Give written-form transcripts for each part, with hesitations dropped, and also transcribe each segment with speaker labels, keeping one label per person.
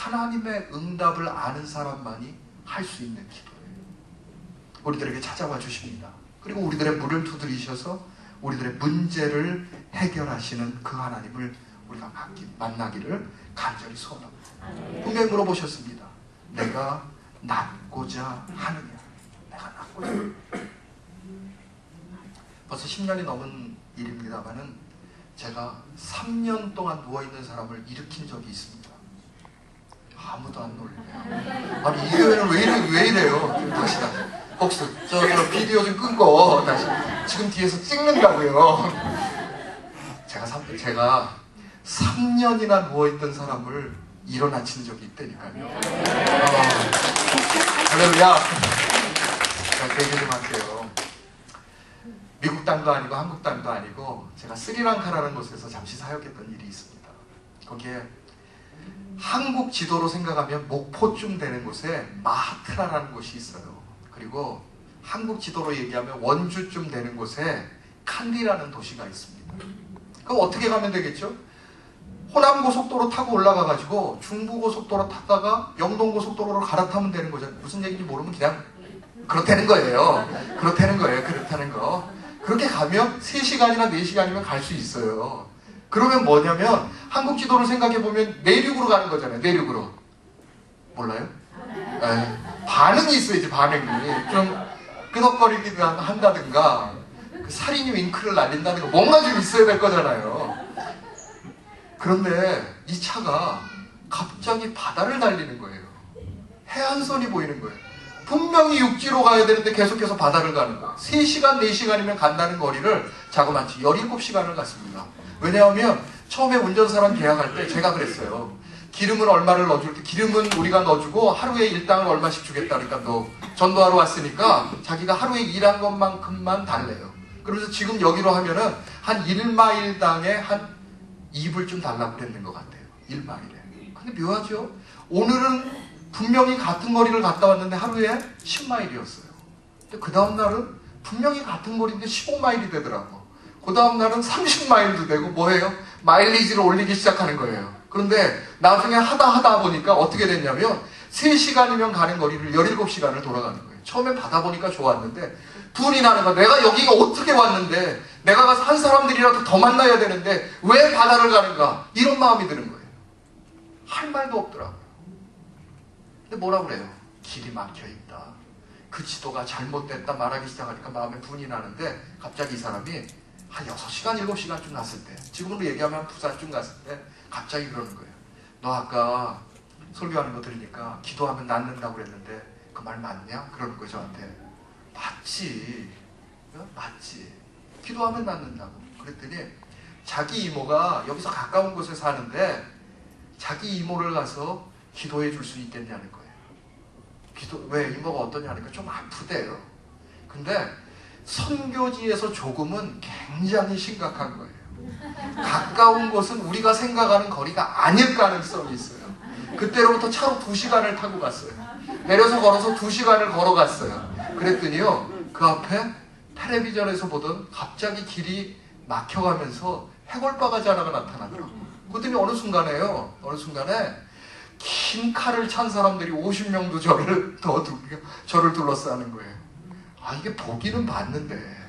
Speaker 1: 하나님의 응답을 아는 사람만이 할 수 있는 기도예요. 우리들에게 찾아와 주십니다. 그리고 우리들의 문을 두드리셔서 우리들의 문제를 해결하시는 그 하나님을 우리가 만나기를 간절히 소원합니다. 분명히 물어보셨습니다. 내가 낫고자 하느냐? 내가 낫고자 하느냐? 벌써 10년이 넘은 일입니다만은 제가 3년 동안 누워있는 사람을 일으킨 적이 있습니다. 아무도 안 놀래요. 아니 이 교회는 왜 이래요? 다시 혹시 저 비디오 좀 끊고 다시 지금 뒤에서 찍는다고요. 제가 3년이나 누워있던 사람을 일어나친 적이 있다니까요. 할렐루야. 제가 그 얘기 좀 할게요. 미국 땅도 아니고 한국 땅도 아니고 제가 스리랑카라는 곳에서 잠시 사역했던 일이 있습니다. 거기에 한국 지도로 생각하면 목포쯤 되는 곳에 마하트라라는 곳이 있어요. 그리고 한국 지도로 얘기하면 원주쯤 되는 곳에 칸디라는 도시가 있습니다. 그럼 어떻게 가면 되겠죠? 호남고속도로 타고 올라가가지고 중부고속도로 타다가 영동고속도로로 갈아타면 되는 거죠. 무슨 얘기인지 모르면 그냥 그렇다는 거예요. 그렇다는 거. 그렇게 가면 3시간이나 4시간이면 갈 수 있어요. 그러면 뭐냐면 한국 지도를 생각해보면 내륙으로 가는 거잖아요. 내륙으로. 몰라요? 반응이 있어야지. 반응이 좀 끄덕거리기도 한다든가 그 살인이 윙크를 날린다든가 뭔가 좀 있어야 될 거잖아요. 그런데 이 차가 갑자기 바다를 달리는 거예요. 해안선이 보이는 거예요. 분명히 육지로 가야 되는데 계속해서 바다를 가는 거예요. 3시간, 4시간이면 간다는 거리를 자그마치 17시간을 갔습니다. 왜냐하면 처음에 운전사랑 계약할 때 제가 그랬어요. 기름은 얼마를 넣어줄게. 기름은 우리가 넣어주고 하루에 일당을 얼마씩 주겠다. 그러니까 너 전도하러 왔으니까 자기가 하루에 일한 것만큼만 달래요. 그러면서 지금 여기로 하면은 한 1마일당에 한 2불 달라고 그랬는 것 같아요. 1마일에. 근데 묘하죠? 오늘은 분명히 같은 거리를 갔다 왔는데 하루에 10마일이었어요. 근데 그 다음날은 분명히 같은 거리인데 15마일이 되더라고. 그 다음날은 30마일도 되고 뭐예요? 마일리지를 올리기 시작하는 거예요. 그런데 나중에 하다 보니까 어떻게 됐냐면 3시간이면 가는 거리를 17시간을 돌아가는 거예요. 처음에 받아보니까 좋았는데 분이 나는 거야. 내가 여기가 어떻게 왔는데 내가 가서 한 사람들이라도 더 만나야 되는데 왜 바다를 가는가? 이런 마음이 드는 거예요. 할 말도 없더라고요. 근데 뭐라 그래요? 길이 막혀있다. 그 지도가 잘못됐다 말하기 시작하니까 마음에 분이 나는데 갑자기 이 사람이 한 6시간, 7시간쯤 갔을 때 지금으로 얘기하면 부산쯤 갔을 때 갑자기 그러는 거예요. 너 아까 설교하는 거 들으니까 기도하면 낫는다고 그랬는데 그 말 맞냐? 그러는 거예요 저한테. 맞지. 맞지. 기도하면 낫는다고. 그랬더니 자기 이모가 여기서 가까운 곳에 사는데 자기 이모를 가서 기도해 줄 수 있겠냐는 거예요. 왜 이모가 어떠냐 하니까 좀 아프대요. 근데 선교지에서 조금은 굉장히 심각한 거예요. 가까운 곳은 우리가 생각하는 거리가 아닐 가능성이 있어요. 그때로부터 차로 2시간을 타고 갔어요. 내려서 걸어서 2시간을 걸어갔어요. 그랬더니요 그 앞에 텔레비전에서 보던 갑자기 길이 막혀가면서 해골바가지 하나가 나타나더라고요. 그랬더니 어느 순간에 긴 칼을 찬 사람들이 50명도 저를 둘러싸는 거예요. 아 이게 보기는 봤는데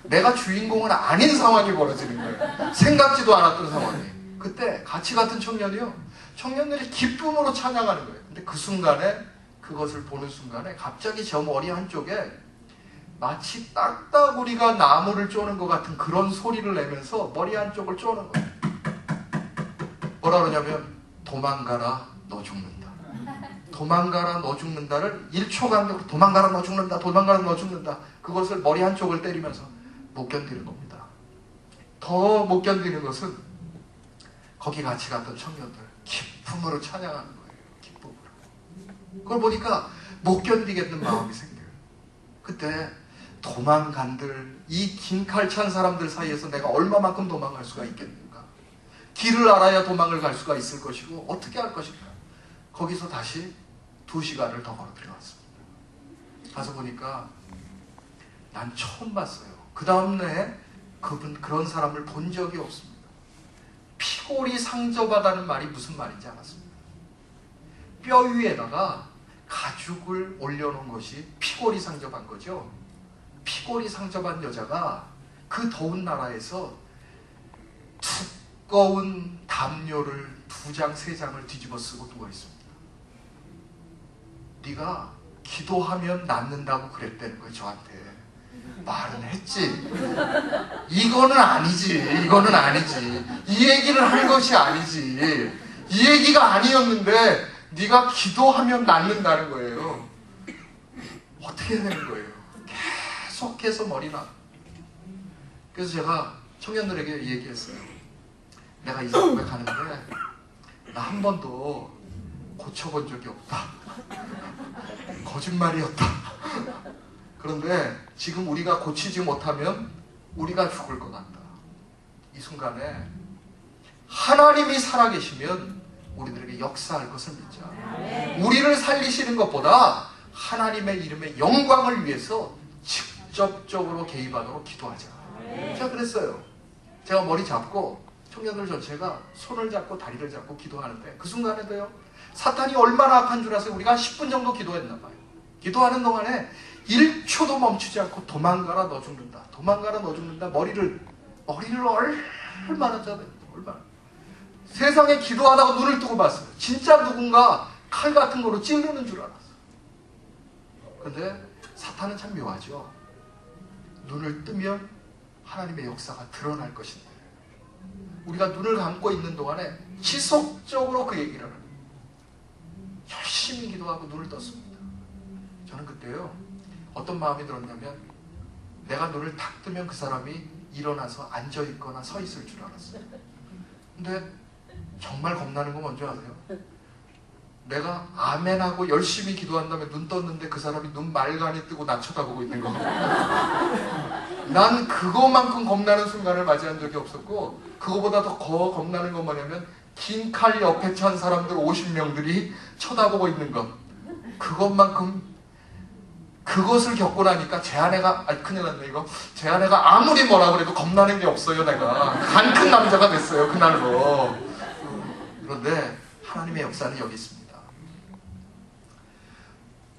Speaker 1: 내가 주인공은 아닌 상황이 벌어지는 거예요. 생각지도 않았던 상황이. 그때 같이 갔던 청년들이 기쁨으로 찬양하는 거예요. 근데 그것을 보는 순간에 갑자기 저 머리 한쪽에 마치 딱따구리가 나무를 쪼는 것 같은 그런 소리를 내면서 머리 한쪽을 쪼는 거예요. 뭐라 그러냐면 도망가라 너 죽는다. 도망가라 너 죽는다를 1초 간격으로 도망가라 너 죽는다. 도망가라 너 죽는다. 그것을 머리 한쪽을 때리면서 못 견디는 겁니다. 더 못 견디는 것은 거기 같이 갔던 청년들 기쁨으로 찬양하는 거예요. 기쁨으로. 그걸 보니까 못 견디겠는 마음이 생겨요. 그때 도망간들 이 긴 칼 찬 사람들 사이에서 내가 얼마만큼 도망갈 수가 있겠는가. 길을 알아야 도망을 갈 수가 있을 것이고 어떻게 할 것인가. 거기서 다시 2시간을 더 걸어 들어왔습니다. 가서 보니까 난 처음 봤어요. 그 다음에 그런 사람을 본 적이 없습니다. 피골이 상접하다는 말이 무슨 말인지 알았습니다. 뼈 위에다가 가죽을 올려놓은 것이 피골이 상접한 거죠. 피골이 상접한 여자가 그 더운 나라에서 두꺼운 담요를 2장, 3장을 뒤집어 쓰고 누워 있습니다. 네가 기도하면 낫는다고 그랬다는 거예요, 저한테. 말은 했지. 이거는 아니지. 이거는 아니지. 이 얘기를 한 것이 아니지. 이 얘기가 아니었는데 네가 기도하면 낫는다는 거예요. 어떻게 해야 되는 거예요? 계속해서 머리나. 그래서 제가 청년들에게 얘기했어요. 내가 이사 고백하는데 나 한 번도 고쳐본 적이 없다. 거짓말이었다. 그런데 지금 우리가 고치지 못하면 우리가 죽을 것 같다. 이 순간에 하나님이 살아계시면 우리들에게 역사할 것을 믿자. 우리를 살리시는 것보다 하나님의 이름의 영광을 위해서 직접적으로 개입하도록 기도하자. 제가 그랬어요. 제가 머리 잡고 청년들 전체가 손을 잡고 다리를 잡고 기도하는데 그 순간에도요, 사탄이 얼마나 악한 줄 아세요? 우리가 한 10분 정도 기도했나 봐요. 기도하는 동안에 1초도 멈추지 않고 도망가라 너 죽는다, 도망가라 너 죽는다. 머리를 얼마나 잡아요. 얼마나. 세상에 기도하다가 눈을 뜨고 봤어요. 진짜 누군가 칼 같은 거로 찌르는 줄 알았어요. 그런데 사탄은 참 묘하죠. 눈을 뜨면 하나님의 역사가 드러날 것인데 우리가 눈을 감고 있는 동안에 지속적으로 그 얘기를 합니다. 열심히 기도하고 눈을 떴습니다. 저는 그때요, 어떤 마음이 들었냐면 내가 눈을 탁 뜨면 그 사람이 일어나서 앉아있거나 서 있을 줄 알았어요. 근데 정말 겁나는 거 뭔지 아세요? 내가 아멘하고 열심히 기도한 다음에 눈 떴는데 그 사람이 눈 말간이 뜨고 나 쳐다보고 있는 거. 난 그거만큼 겁나는 순간을 맞이한 적이 없었고, 그거보다 더 겁나는 건 뭐냐면 긴 칼 옆에 찬 사람들 50명들이 쳐다보고 있는 것. 그것만큼, 그것을 겪고 나니까 제 아내가, 큰일 났네 이거, 제 아내가 아무리 뭐라 그래도 겁나는 게 없어요. 내가 간 큰 남자가 됐어요 그날로. 그런데 하나님의 역사는 여기 있습니다.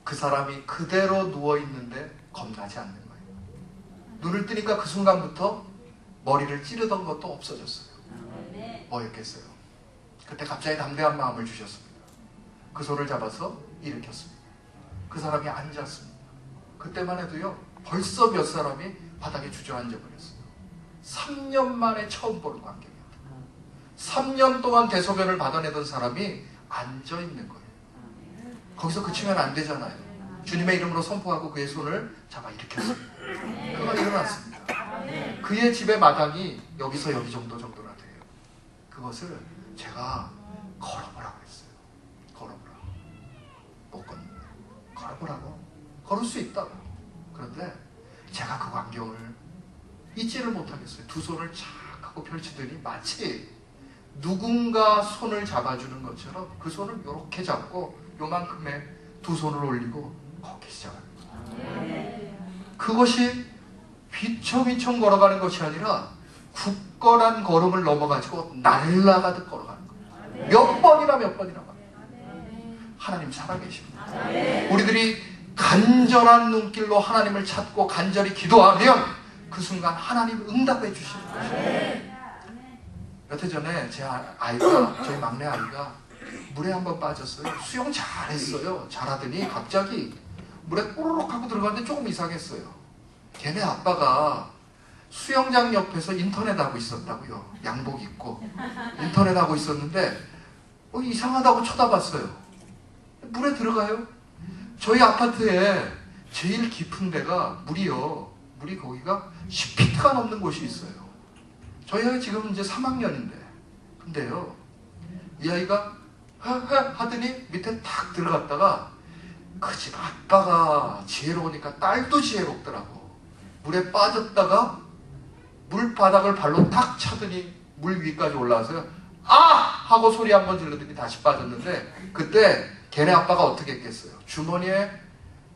Speaker 1: 그 사람이 그대로 누워있는데 겁나지 않는 거예요. 눈을 뜨니까 그 순간부터 머리를 찌르던 것도 없어졌어요. 뭐였겠어요? 그때 갑자기 담대한 마음을 주셨습니다. 그 손을 잡아서 일으켰습니다. 그 사람이 앉았습니다. 그때만 해도요, 벌써 몇 사람이 바닥에 주저앉아 버렸어요. 3년 만에 처음 보는 광경이었다. 3년 동안 대소변을 받아내던 사람이 앉아있는 거예요. 거기서 그치면 안 되잖아요. 주님의 이름으로 선포하고 그의 손을 잡아 일으켰습니다. 그가 일어났습니다. 그의 집의 마당이 여기서 여기 정도나 돼요. 그것을 제가 걸어보라고 했어요. 걸어보라고. 못 걷는데 걸어보라고. 걸을 수 있다고. 그런데 제가 그 광경을 잊지를 못하겠어요. 두 손을 착 하고 펼치더니 마치 누군가 손을 잡아주는 것처럼 그 손을 이렇게 잡고 요만큼의 두 손을 올리고 걷기 시작합니다. 그것이 휘청휘청 걸어가는 것이 아니라 굳건한 걸음을 넘어가지고 날아가듯 걸어가는 거예요. 몇 번이나 하나님 살아계십니다. 우리들이 간절한 눈길로 하나님을 찾고 간절히 기도하면 그 순간 하나님 응답해 주시는 것입니다. 몇 해 전에 제 아이가, 저희 막내 아이가 물에 한번 빠졌어요. 수영 잘했어요. 잘하더니 갑자기 물에 꼬르륵 하고 들어갔는데 조금 이상했어요. 걔네 아빠가 수영장 옆에서 인터넷 하고 있었다고요. 양복 입고 인터넷 하고 있었는데 이상하다고 쳐다봤어요. 물에 들어가요. 저희 아파트에 제일 깊은 데가 물이 거기가 10피트가 넘는 곳이 있어요. 저희 아이 지금 이제 3학년인데 근데요, 이 아이가 하더니 밑에 탁 들어갔다가 그 집 아빠가 지혜로우니까 딸도 지혜롭더라고. 물에 빠졌다가 물바닥을 발로 탁 차더니 물 위까지 올라와서요, 아! 하고 소리 한번 질르더니 다시 빠졌는데, 그때 걔네 아빠가 어떻게 했겠어요? 주머니에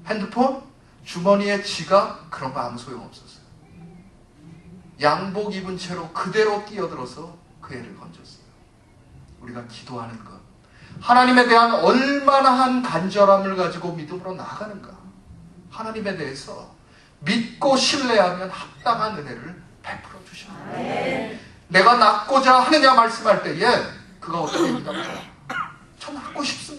Speaker 1: 핸드폰, 주머니에 지갑, 그런 거 아무 소용없었어요. 양복 입은 채로 그대로 뛰어들어서 그 애를 건졌어요. 우리가 기도하는 것, 하나님에 대한 얼마나한 간절함을 가지고 믿음으로 나아가는가. 하나님에 대해서 믿고 신뢰하면 합당한 은혜를 베풀어 주십니다. 내가 낳고자 하느냐 말씀할 때에 그가 어떻게 됩니까? 저 낳고 싶습니다.